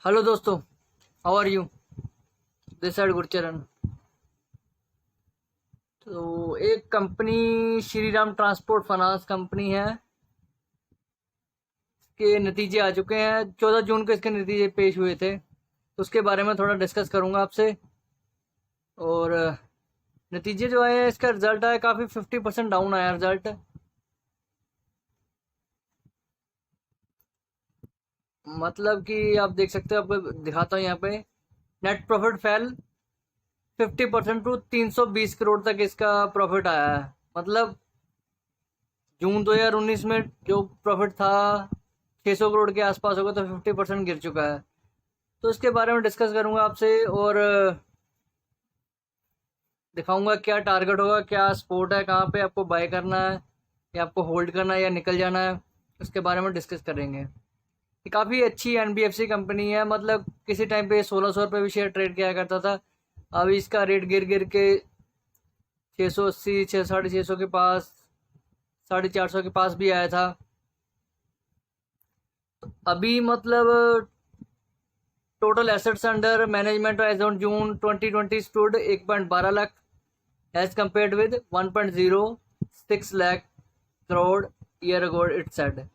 Hello दोस्तों, how are you? This side Gurcharan. तो एक company Shri Ram transport finance company है के नतीजे आ चुके हैं। 14 जून को इसके नतीजे पेश हुए थे, तो उसके बारे में थोड़ा डिस्कस करूंगा आपसे। और नतीजे जो आए हैं, इसका रिजल्ट आया काफ़ी 50% डाउन आया रिजल्ट। मतलब कि आप देख सकते हो, आपको दिखाता हूँ यहाँ पे। Net profit fell 50% to 320 crore तक इसका प्रॉफिट आया है। मतलब जून 2019 में जो प्रॉफिट था 600 करोड़ के आसपास होगा, तो 50% गिर चुका है। तो इसके बारे में डिस्कस करूंगा आपसे, और दिखाऊंगा क्या टारगेट होगा, क्या सपोर्ट है, कहाँ पे आपको बाय करना है या आपको होल्ड करना है या निकल जाना है। उसके बारे में डिस्कस करेंगे। ये काफ़ी अच्छी एनबीएफसी कंपनी है। मतलब किसी टाइम पे 1600 रुपये भी शेयर ट्रेड किया करता था। अभी इसका रेट गिर गिर के 680, 650 के पास, 450 के पास भी आया था। अभी मतलब total assets under management as on June 2020 stood 1.12 lakh as compared with 1.06 lakh crore year ago. It said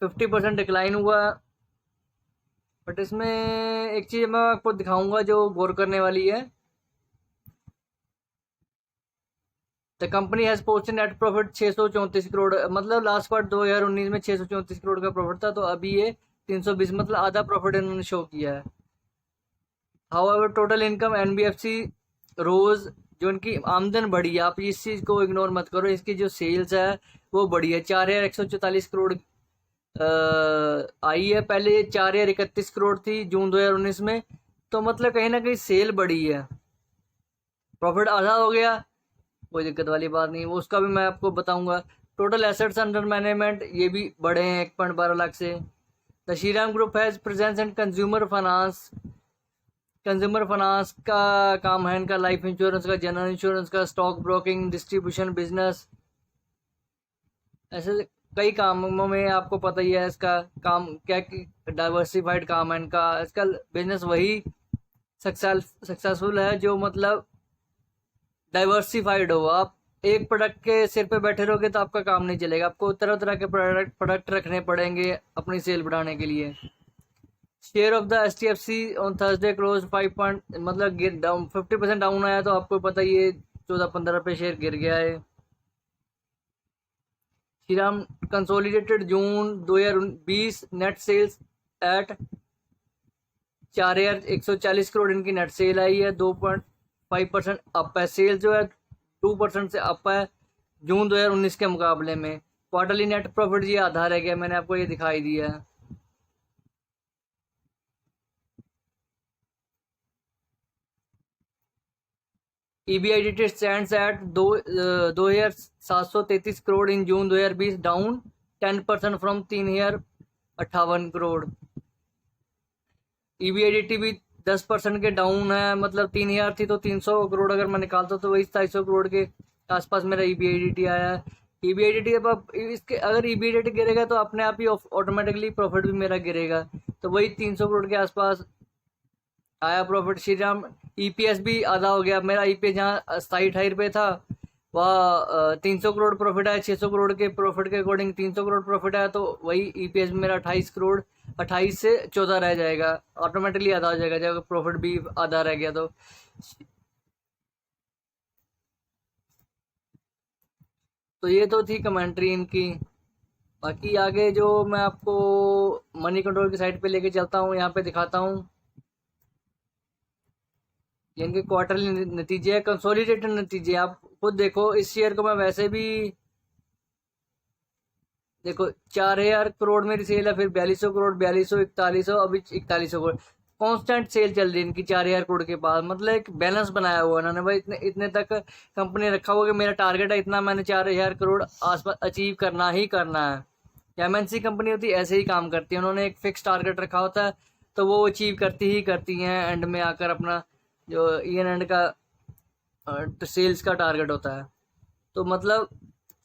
50% decline हुआ। बट इसमें एक चीज़ मैं आपको दिखाऊंगा जो गौर करने वाली है। The company has posted net profit 634 crore. मतलब लास्ट क्वार्टर 2019 में 634 करोड़ का प्रॉफिट था, तो अभी ये 320, मतलब आधा प्रॉफिट इन्होंने शो किया है। हाउएवर टोटल इनकम एनबीएफसी रोज, जो इनकी आमदन बढ़ी है, आप इस चीज़ को इग्नोर मत करो। इसकी जो सेल्स है वो बढ़ी है, 4,144 करोड़ आई है। पहले ये 4,031 करोड़ थी जून 2019 में। तो मतलब कहीं ना कहीं सेल बढ़ी है, प्रॉफिट आधा हो गया, कोई दिक्कत वाली बात नहीं, वो उसका भी मैं आपको बताऊंगा। टोटल एसेट्स अंडर मैनेजमेंट ये भी बढ़े हैं 1.12 लाख से। The Shriram group has presence in consumer finance. Consumer finance का काम है इनका लाइफ इंश्योरेंस का, जनरल इंश्योरेंस का, स्टॉक ब्रोकिंग, डिस्ट्रीब्यूशन बिजनेस, ऐसे कई कामों में आपको पता ही है इसका काम क्या, डाइवर्सिफाइड काम है इनका। इसका बिजनेस वही सक्सेसफुल है जो मतलब डाइवर्सिफाइड हो। आप एक प्रोडक्ट के सिर पे बैठे रहोगे तो आपका काम नहीं चलेगा, आपको तरह तरह के प्रोडक्ट रखने पड़ेंगे अपनी सेल बढ़ाने के लिए। Share of the HDFC on Thursday close 5 point, मतलब गिर डाउन 50% डाउन आया, तो आपको पता ही है 14-15 रुपये शेयर गिर गया है। श्रीराम कंसोलिडेटेड जून 2020 नेट सेल्स एट 4,140 करोड़ इनकी नेट सेल आई है, 2.5% अप है। सेल जो है 2% से अप है जून 2019 के मुकाबले में। क्वार्टरली नेट प्रॉफिट ये आधा रह गया, मैंने आपको ये दिखाई दिया है। EBIDT stands eight 2,733 crore in June 2020, down 10% from 3,058 crore. EBIDT भी 10% के डाउन है। मतलब 3,000 थी तो 300 करोड़ अगर मैं निकालता तो वही 250 करोड़ के आसपास मेरा EBIDT आया है। EBIDT अब इसके अगर EBIDT गिरेगा तो अपने आप ही ऑटोमेटिकली प्रॉफिट भी मेरा गिरेगा, तो वही 300 करोड़ के आसपास आया प्रॉफिट। श्री राम EPS भी आधा हो गया मेरा। EPS जहाँ 27-28 रुपये था, वह 300 करोड़ प्रॉफिट आया। 600 करोड़ के प्रॉफिट के अकॉर्डिंग 300 करोड़ प्रॉफिट आया, तो वही EPS मेरा 28 करोड़, 28 से 14 रह जाएगा, ऑटोमेटिकली आधा हो जाएगा जब प्रॉफिट भी आधा रह गया तो ये तो थी कमेंट्री इनकी। बाकी आगे जो मैं आपको मनी कंट्रोल की साइड पे लेके चलता हूँ, यहाँ पे दिखाता हूँ। ये इनके क्वार्टरली नतीजे है, कंसोलिडेटेड नतीजे। आप खुद देखो, इस शेयर को मैं वैसे भी देखो, 4,000 करोड़ मेरी सेल है, फिर 4,200 करोड़, 4,200, 4,100, अभी 4,100 करोड़ कांस्टेंट सेल चल रही है इनकी 4,000 करोड़ के पास। मतलब एक बैलेंस बनाया हुआ है इन्होंने भाई, इतने इतने तक कंपनी रखा हुआ कि मेरा टारगेट है इतना, मैंने 4,000 करोड़ आसपास अचीव करना ही करना है। एमएनसी कंपनी होती है ऐसे ही काम करती है, उन्होंने एक फिक्स टारगेट रखा होता है, तो वो अचीव करती ही करती हैं। एंड में आकर अपना जो ईयर एंड का सेल्स का टारगेट होता है, तो मतलब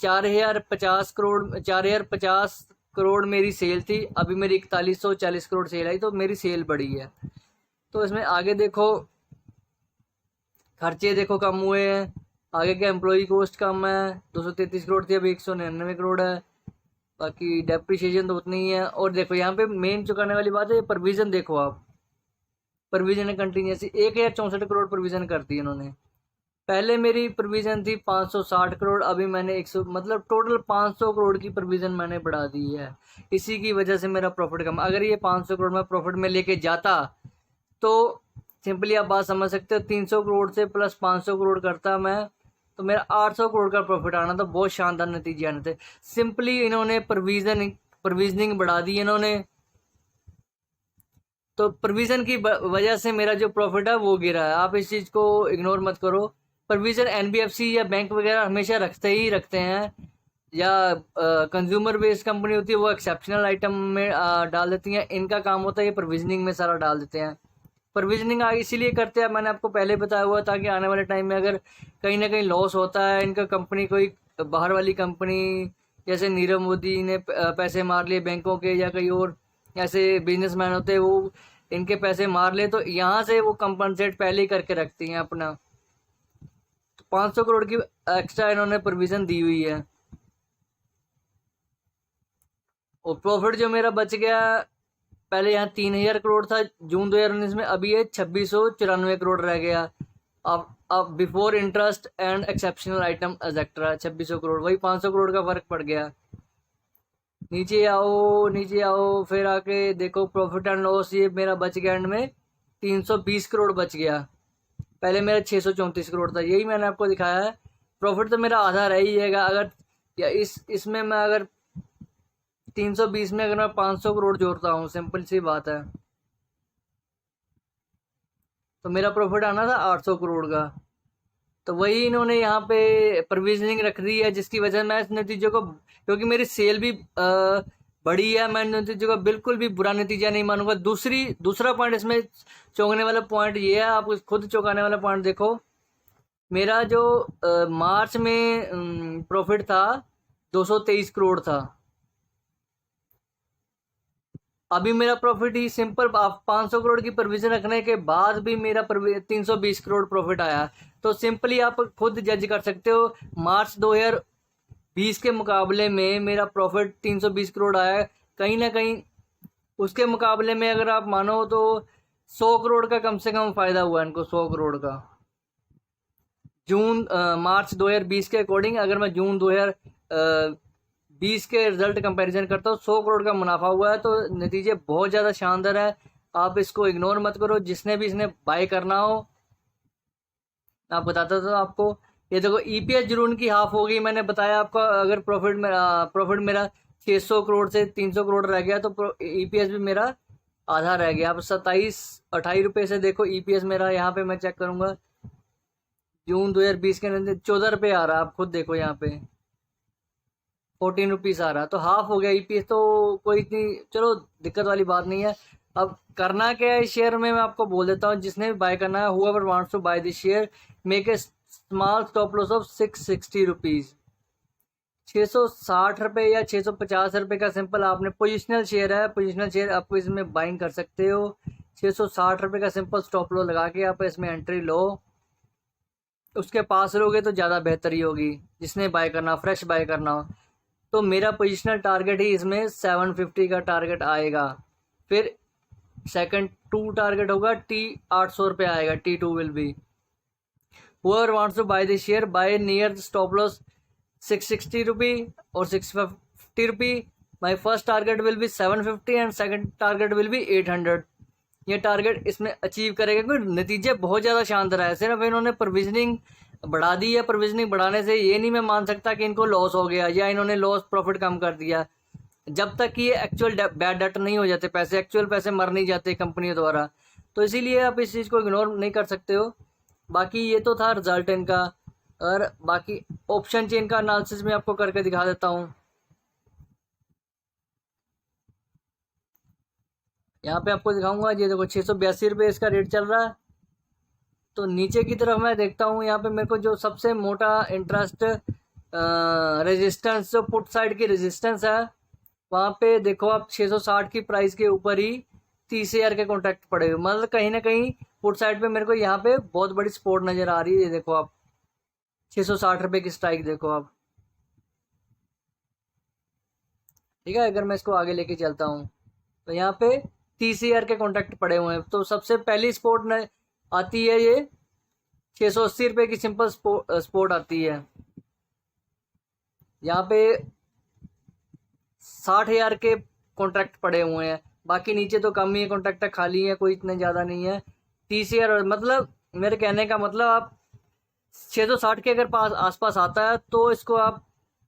4,050 करोड़, 4,050 करोड़ मेरी सेल थी, अभी मेरी 4140 करोड़ सेल आई, तो मेरी सेल बढ़ी है। तो इसमें आगे देखो खर्चे देखो कम हुए हैं, आगे क्या एम्प्लॉय कॉस्ट कम है, 233 करोड़ थी अभी 199 करोड़ है। बाकी डेप्रिसिएशन तो उतनी ही है। और देखो यहाँ पे मेन चुकाने वाली बात है, प्रोविजन देखो आप, प्रोविजन कंटिन्यूसी 1064 करोड़ प्रोविजन कर दी इन्होंने। पहले मेरी प्रोविजन थी 560 करोड़, अभी मैंने 100 मतलब टोटल 500 करोड़ की प्रोविजन मैंने बढ़ा दी है। इसी की वजह से मेरा प्रॉफिट कम। अगर ये 500 करोड़ में प्रॉफिट में लेके जाता तो सिंपली आप बात समझ सकते हो, 300 करोड़ से प्लस 500 करोड़ करता मैं, तो मेरा 800 करोड़ का प्रॉफिट आना था। बहुत शानदार नतीजे आने थे। सिंपली इन्होंने प्रोविजनिंग बढ़ा दी इन्होंने, तो प्रोविजन की वजह से मेरा जो प्रॉफिट है वो गिरा है। आप इस चीज़ को इग्नोर मत करो। प्रोविजन एनबीएफसी या बैंक वगैरह हमेशा रखते ही रखते हैं, या कंज्यूमर बेस्ड कंपनी होती है वो एक्सेप्शनल आइटम में डाल देती हैं। इनका काम होता है ये प्रोविजनिंग में सारा डाल देते हैं। प्रोविजनिंग इसीलिए करते हैं, मैंने आपको पहले बताया हुआ, ताकि आने वाले टाइम में अगर कहीं ना कहीं लॉस होता है इनका, कंपनी कोई बाहर वाली कंपनी जैसे नीरव मोदी ने पैसे मार लिए बैंकों के, या कहीं और ऐसे बिजनेसमैन होते हैं वो इनके पैसे मार ले, तो यहाँ से वो कंपनसेट पहले ही करके रखती हैं अपना। तो 500 करोड़ की एक्स्ट्रा इन्होंने प्रोविजन दी हुई है। और प्रॉफिट जो मेरा बच गया, पहले यहाँ 3000 करोड़ था जून 2019 में, अभी ये 2694 करोड़ रह गया। अब before interest and exceptional item etcetera 2600 crore, वही 500 करोड़ का फर्क पड़ गया। नीचे आओ, नीचे आओ, फिर आके देखो प्रॉफिट एंड लॉस, ये मेरा बच गया एंड में 320 करोड़ बच गया। पहले मेरा 634 करोड़ था, यही मैंने आपको दिखाया है। प्रॉफिट तो मेरा आधा रह ही जाएगा अगर, या इसमें मैं अगर 320 में अगर मैं 500 करोड़ जोड़ता हूँ, सिंपल सी बात है, तो मेरा प्रॉफिट आना था 800 करोड़ का। तो वही इन्होंने यहाँ पे प्रोविजनिंग रख दी है, जिसकी वजह मैं इस नतीजे को, क्योंकि मेरी सेल भी बढ़ी है, मैं नतीजे को बिल्कुल भी बुरा नतीजा नहीं मानूंगा। दूसरा पॉइंट इसमें चौंकने वाला पॉइंट ये है, आप खुद चौंकाने वाला पॉइंट देखो। मेरा जो मार्च में प्रॉफिट था 223 करोड़ था, अभी मेरा प्रॉफिट ही सिंपल 500 करोड़ की प्रोविजन रखने के बाद भी मेरा 320 करोड़ प्रॉफिट आया। तो सिंपली आप खुद जज कर सकते हो, मार्च 2020 के मुकाबले में मेरा प्रॉफिट 320 करोड़ आया है। कहीं ना कहीं उसके मुकाबले में अगर आप मानो तो 100 करोड़ का कम से कम फायदा हुआ इनको, 100 करोड़ का। मार्च 2020 के अकॉर्डिंग अगर मैं जून 2020 के रिजल्ट कंपैरिजन करता हूँ, 100 करोड़ का मुनाफा हुआ है। तो नतीजे बहुत ज़्यादा शानदार है, आप इसको इग्नोर मत करो। जिसने भी इसने बाय करना हो, आप बताता था आपको, ये देखो ईपीएस जरूर उनकी हाफ हो गई। मैंने बताया आपको, अगर प्रॉफिट मेरा 600 करोड़ से 300 करोड़ रह गया, तो ईपीएस भी मेरा आधा रह गया। आप 27-28 रुपये से देखो ईपीएस मेरा, यहाँ पे मैं चेक करूँगा जून 2020 के अंदर 14 रुपये आ रहा है, आप खुद देखो यहाँ पे 14 रुपीज़ आ रहा है, तो हाफ हो गया ईपीएस। तो कोई इतनी चलो दिक्कत वाली बात नहीं है। अब करना क्या है इस शेयर में, मैं आपको बोल देता हूँ। जिसने भी बाय करना है, whoever wants to buy this share, make a small stop loss of 660 rupees, 660 रुपये या 650 रुपये का सिंपल आपने, पोजिशनल शेयर है, पोजिशनल शेयर आपको इसमें बाइंग कर सकते हो। 660 रुपये का सिंपल स्टॉप लॉस लगा के आप इसमें एंट्री लो, उसके पास रहोगे तो ज़्यादा बेहतरी होगी। जिसने बाय करना, फ्रेश बाय करना हो, तो मेरा पोजिशनल टारगेट ही इसमें 750 का टारगेट आएगा। फिर सेकंड 2 टारगेट होगा, T 800 रुपये आएगा, T2 will be. whoever wants to buy this share, buy near the stop loss 660 रुपी और 650 रुपी। my first target will be 750 and second target will be 800। ये टारगेट इसमें अचीव करेगा, क्योंकि नतीजे बहुत ज़्यादा शानदार है। सिर्फ इन्होंने प्रोविजनिंग बढ़ा दी है, प्रोविजनिंग बढ़ाने से ये नहीं मैं मान सकता कि इनको लॉस हो गया या इन्होंने लॉस प्रॉफिट कम कर दिया। जब तक कि ये एक्चुअल बैड डेट नहीं हो जाते, पैसे एक्चुअल पैसे मर नहीं जाते कंपनियों द्वारा, तो इसीलिए आप इस चीज़ को इग्नोर नहीं कर सकते हो। बाकी ये तो था रिजल्ट इनका, और बाकी ऑप्शन चेन का एनालिसिस में आपको करके दिखा देता हूँ। यहाँ पे आपको दिखाऊंगा, ये देखो 682 रुपये इसका रेट चल रहा है। तो नीचे की तरफ मैं देखता हूँ, यहाँ पे मेरे को जो सबसे मोटा इंटरेस्ट रेजिस्टेंस, जो पुट साइड की रेजिस्टेंस है, वहाँ पे देखो आप 660 की प्राइस के ऊपर ही 30,000 के कॉन्ट्रैक्ट पड़े हुए, मतलब कहीं ना कहीं पुट साइड पे मेरे को यहाँ पे बहुत बड़ी सपोर्ट नजर आ रही है। ये देखो आप 660 रुपये की स्ट्राइक देखो आप। ठीक है, अगर मैं इसको आगे लेके चलता हूँ तो यहाँ पे 30,000 के कॉन्ट्रैक्ट पड़े हुए हैं। तो सबसे पहली स्पोर्ट न आती है ये 680 रुपये की सिंपल स्पोर्ट आती है। यहाँ पे 60,000 के कॉन्ट्रैक्ट पड़े हुए हैं, बाकी नीचे तो कम ही कॉन्ट्रैक्ट खाली है, कोई इतने ज़्यादा नहीं है। 30,000 मतलब मेरे कहने का मतलब आप 660 के अगर पास आसपास आता है तो इसको आप,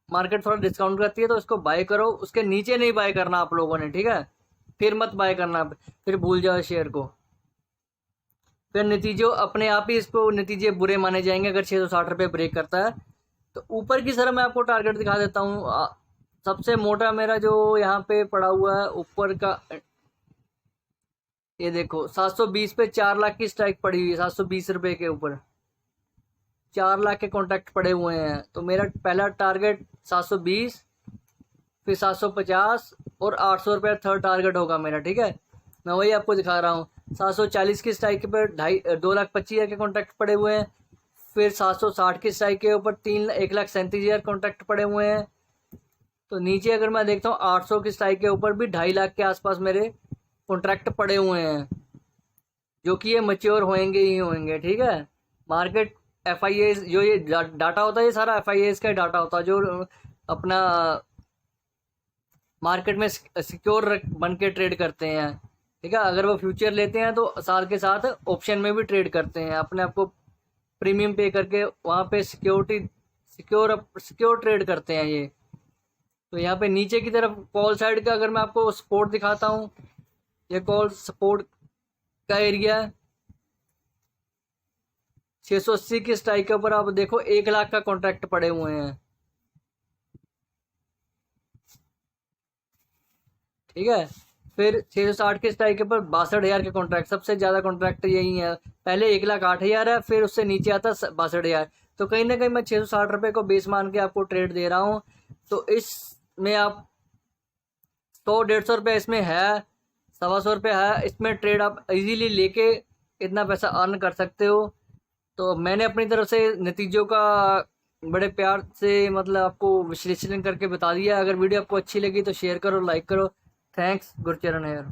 मार्केट थोड़ा डिस्काउंट करती है तो इसको बाय करो, उसके नीचे नहीं बाय करना आप लोगों ने, ठीक है। फिर मत बाय करना, फिर भूल जाओ शेयर को, फिर नतीजों अपने आप ही इसको नतीजे बुरे माने जाएंगे अगर 660 रुपये ब्रेक करता है। तो ऊपर की तरफ मैं आपको टारगेट दिखा देता हूँ। सबसे मोटा मेरा जो यहाँ पे पड़ा हुआ है ऊपर का, ये देखो 720 पे 4 लाख की स्ट्राइक पड़ी हुई है। 720 रुपये के ऊपर 4 लाख के कॉन्ट्रैक्ट पड़े हुए हैं। तो मेरा पहला टारगेट 720, फिर 750 और 800 रुपये थर्ड टारगेट होगा मेरा, ठीक है। मैं वही आपको दिखा रहा हूँ। 740 की स्ट्राइक पर 2,25,000 के कॉन्ट्रैक्ट पड़े हुए हैं। फिर 760 की स्ट्राइक के ऊपर 1,37,000 कॉन्ट्रैक्ट पड़े हुए हैं। तो नीचे अगर मैं देखता हूँ 800 की स्ट्राइक के ऊपर भी 2.5 लाख के आसपास मेरे कॉन्ट्रैक्ट पड़े हुए हैं, जो कि ये मच्योर होंगे ही होंगे, ठीक है। मार्केट FIAs जो ये डाटा होता है, ये सारा FIAs का डाटा होता है जो अपना मार्केट में सिक्योर बन के ट्रेड करते हैं, ठीक है। अगर वो फ्यूचर लेते हैं तो साथ के साथ ऑप्शन में भी ट्रेड करते हैं, अपने आप को प्रीमियम पे करके वहाँ पे सिक्योर ट्रेड करते हैं ये। तो यहाँ पे नीचे की तरफ कॉल साइड का अगर मैं आपको सपोर्ट दिखाता हूँ, ये कॉल सपोर्ट का एरिया है। 680 की स्ट्राइक के ऊपर आप देखो 1 लाख का कॉन्ट्रैक्ट पड़े हुए हैं, ठीक है। फिर 660 के स्ट्राइक के ऊपर 62,000 के कॉन्ट्रैक्ट, सबसे ज़्यादा कॉन्ट्रैक्ट यही है। पहले 1,08,000 है, फिर उससे नीचे आता है 62,000। तो कहीं ना कहीं मैं 660 रुपये को बेस मान के आपको ट्रेड दे रहा हूँ। तो इसमें आप 100-150 रुपये इसमें है, 125 रुपये है, इसमें ट्रेड आप इजीली लेके इतना पैसा अर्न कर सकते हो। तो मैंने अपनी तरफ से नतीजों का बड़े प्यार से मतलब आपको विश्लेषण करके बता दिया। अगर वीडियो आपको अच्छी लगी तो शेयर करो, लाइक करो। थैंक्स, गुरचरण है।